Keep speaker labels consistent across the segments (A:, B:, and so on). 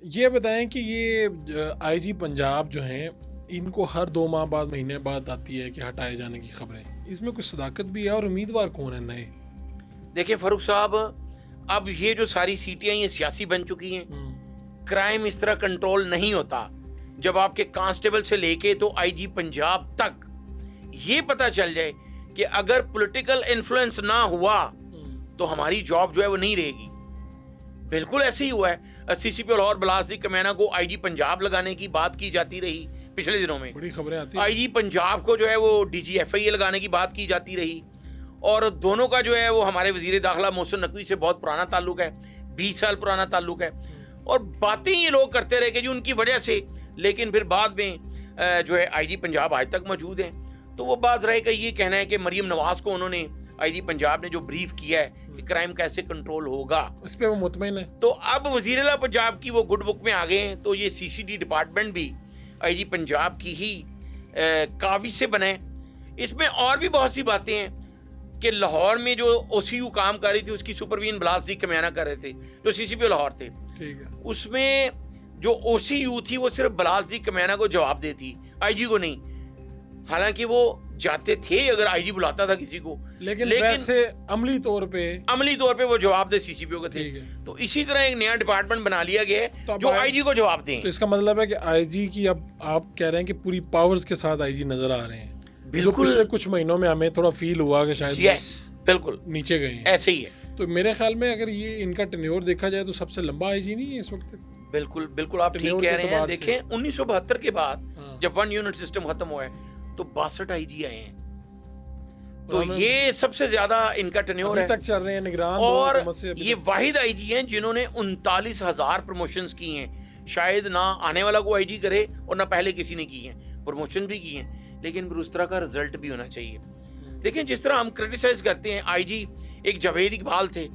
A: ये बताएं कि ये आईजी पंजाब जो हैं, इनको हर 2 माह बाद, महीने बाद आती है कि हटाए जाने की खबरें। इसमें कुछ सदाकत भी है और उम्मीदवार कौन है नए?
B: देखिए फारूक साहब, अब ये जो सारी सीटें ये सियासी बन चुकी हैं। क्राइम इस तरह कंट्रोल नहीं होता जब आपके कांस्टेबल से लेके तो आईजी पंजाब तक ये पता चल जाए कि अगर पॉलिटिकल इन्फ्लुएंस ना हुआ तो हमारी जॉब जो है वो नहीं रहेगी। बिल्कुल ऐसे ही हुआ है। सीसीपी लाहौर बलासी कमेना को आईजी पंजाब लगाने की बात की जाती रही पिछले दिनों में।
A: बड़ी खबरें आती हैं।
B: आईजी पंजाब को जो है वो डीजीएफआई लगाने की बात की जाती रही, और दोनों का जो है वो हमारे वजीर दाखिला मोहसिन नकवी से बहुत पुराना ताल्लुक है, 20 साल पुराना ताल्लुक है। और बातें ये लोग करते रहे कि जी उनकी वजह से, लेकिन फिर बाद में जो है आईजी पंजाब आज तक मौजूद हैं। तो वो बात रहे का ये कहना है कि मरीम नवाज को उन्होंने आईजी पंजाब ने जो ब्रीफ किया है कि क्राइम कैसे कंट्रोल होगा,
A: उस पे वो मुतमईन है।
B: तो अब वजीर आला पंजाब की वो गुड बुक में आ गए हैं। तो ये सीसीडी डिपार्टमेंट भी आईजी पंजाब की ही काविश से बने। इसमें और भी बहुत सी बातें हैं कि लाहौर में जो ओसीयू काम कर रही थी उसकी सुपरवीन बलासी कमियाना कर रहे थे, जो सीसीपी लाहौर थे।
A: ठीक है।
B: उसमें जो ओसीयू थी वो सिर्फ बलासी कमियाना को जवाब देती, आईजी को नहीं। हालांकि वो जाते थे अगर आईजी बुलाता था किसी को,
A: लेकिन वैसे अमली तौर पे
B: वो जवाब दे सीसीपीओ के थे। तो इसी तरह एक नया डिपार्टमेंट बना लिया गया है
A: तो
B: जो आईजी को जवाब दें।
A: तो इसका मतलब है कि आईजी की, अब आप कह रहे हैं कि पूरी पावर्स के साथ आईजी नजर आ रहे हैं।
B: बिल्कुल।
A: पिछले कुछ महीनों में हमें थोड़ा फील हुआ कि शायद
B: यस बिल्कुल
A: नीचे गए हैं।
B: ऐसे ही है।
A: तो मेरे ख्याल में अगर ये इनका टेन्योर देखा जाए तो सबसे लंबा आईजी नहीं है इस वक्त।
B: बिल्कुल बिल्कुल आप ठीक कह रहे हैं। देखें 1972 के बाद जब 1 यूनिट सिस्टम खत्म हुआ है तो 62 आईजी आए हैं। तो ये सबसे ज्यादा इनका टेन्योर है
A: तक चल रहे हैं निगरान।
B: और ये वाहिद आईजी हैं जिन्होंने 39,000 प्रमोशंस की हैं। शायद ना आने वाला को आईजी करे और ना पहले किसी ने की हैं। प्रमोशन भी की हैं, लेकिन उस तरह का रिजल्ट भी होना चाहिए। देखें जिस तरह हम क्रिटिसाइज करते हैं, आईजी एक जावेद इकबाल थे,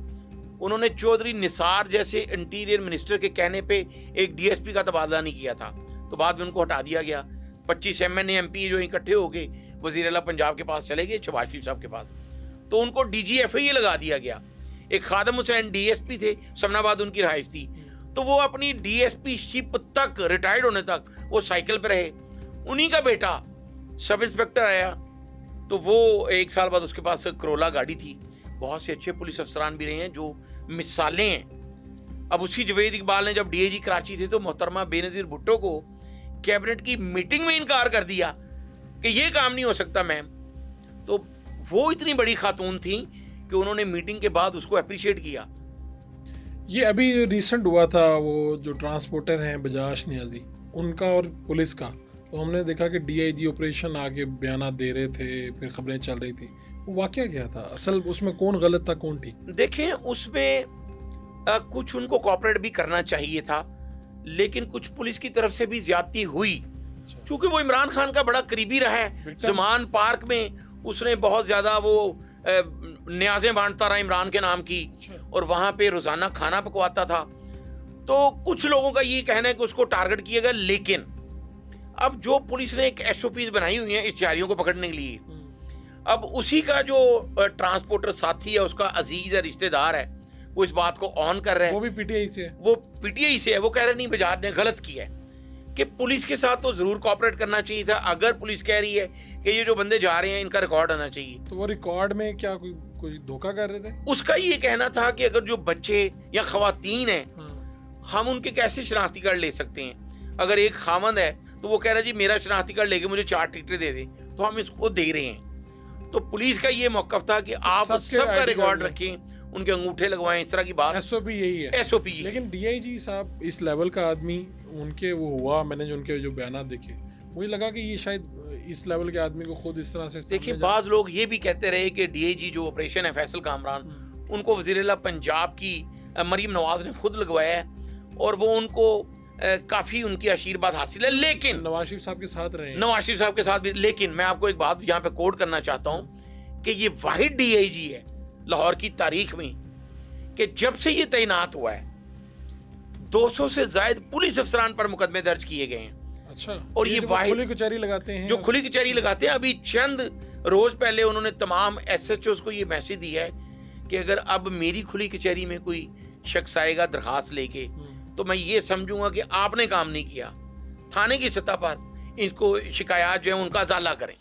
B: उन्होंने चौधरी निसार जैसे इंटीरियर मिनिस्टर के कहने पे एक डीएसपी का तबादला नहीं किया था, तो बाद में उनको हटा दिया गया। 25 एमएनए एमपी जो इकट्ठे हो गए वजीर आला पंजाब के पास चले गए, शहबाज शरीफ साहब के पास, तो उनको डीजीएफआई लगा दिया गया। एक खादम हुसैन डीएसपी थे, समनाबाद उनकी रहायश थी, तो वो अपनी डीएसपी शिप तक रिटायर्ड होने तक वो साइकिल पे रहे। उन्हीं का बेटा सब इंस्पेक्टर आया तो वो 1 साल बाद उसके पास करोला गाड़ी थी। बहुत से अच्छे पुलिस अफसरान भी रहे हैं जो मिसालें हैं। अब उसी जावेद इकबाल ने जब डीआईजी कराची थे तो मोहतरमा बेनजीर भुट्टो को कैबिनेट की मीटिंग में इनकार कर दिया कि ये काम नहीं हो सकता मैम। तो वो इतनी बड़ी खातून थी कि उन्होंने मीटिंग के बाद उसको अप्रिशिएट किया।
A: ये अभी जो रिसेंट हुआ था वो जो ट्रांसपोर्टर हैं बजाज नियाजी, उनका और पुलिस का, तो हमने देखा कि डीआईजी ऑपरेशन आगे बयान दे रहे थे, फिर खबरें चल रही थी। वो वाकया क्या था असल, उसमें कौन गलत था कौन ठीक?
B: देखें उसमें कुछ उनको कोऑपरेट भी करना चाहिए था, लेकिन कुछ पुलिस की तरफ से भी ज्यादती हुई। चूंकि वो इमरान खान का बड़ा करीबी रहा है, जमान पार्क में उसने बहुत ज्यादा वो न्याज़ें बांटता रहा इमरान के नाम की, और वहां पे रोजाना खाना पकवाता था। तो कुछ लोगों का ये कहना है कि उसको टारगेट किया गया। लेकिन अब जो पुलिस ने एक एसओपीज बनाई हुई है इश्तिहारियों को पकड़ने के लिए, अब उसी का जो ट्रांसपोर्टर साथी है, उसका अजीज है, रिश्तेदार है, वो इस बात को ऑन कर रहे हैं।
A: वो भी पीटीआई से है।
B: वो पीटीआई से है। वो कह रहे नहीं बजाज ने गलत किया है, कि पुलिस के साथ तो जरूर कोऑपरेट करना चाहिए था। अगर पुलिस कह रही है कि ये जो बंदे जा रहे हैं इनका रिकॉर्ड आना चाहिए,
A: तो वो रिकॉर्ड में क्या कोई धोखा कर रहे थे?
B: उसका ये कहना था कि अगर जो बच्चे या खवातीन हैं, हम उनके कैसे शनाख्ती कार्ड ले सकते हैं। अगर एक खामंद है तो वो कह रहा है जी मेरा शनाख्ती कार्ड लेके मुझे 4 टिकटें दे दें, तो हम इसको दे रहे हैं। तो पुलिस का ये मौकफ था कि आप सबका रिकॉर्ड रखें, उनके अंगूठे लगवाएं, इस तरह की बात।
A: एसओपी यही है।
B: एसओपी।
A: लेकिन डीआईजी साहब इस लेवल का आदमी, उनके वो हुआ, मैंने जो उनके जो बयान देखे, मुझे लगा कि ये शायद इस लेवल के आदमी को खुद इस तरह से।
B: देखिए बाज लोग ये भी कहते रहे कि डीआईजी जो ऑपरेशन है फैसल कामरान, उनको वज़ीर आला पंजाब की मरीम नवाज ने खुद लगवाया है, और वो उनको काफी उनकी आशीर्वाद हासिल है। लेकिन
A: नवाज शरीफ साहब के साथ रहे,
B: नवाज शरीफ साहब के साथ भी। लेकिन मैं आपको एक बात यहाँ पे कोट करना चाहता हूँ कि ये वाहिद डीआईजी है लाहौर की तारीख में कि जब से ये तैनात हुआ है 200 से ज्यादा पुलिस अफसरान पर मुकदमे दर्ज किए गए हैं।
A: अच्छा।
B: और ये
A: खुली कचहरी लगाते हैं,
B: जो खुली कचहरी लगाते हैं। अभी चंद रोज पहले उन्होंने तमाम एसएचओ को ये मैसेज दिया है कि अगर अब मेरी खुली कचहरी में कोई शख्स आएगा दरखास्त लेके, तो मैं ये समझूंगा कि आपने काम नहीं किया। थाने की सतह पर इनको शिकायत जो है उनका अजाला करें।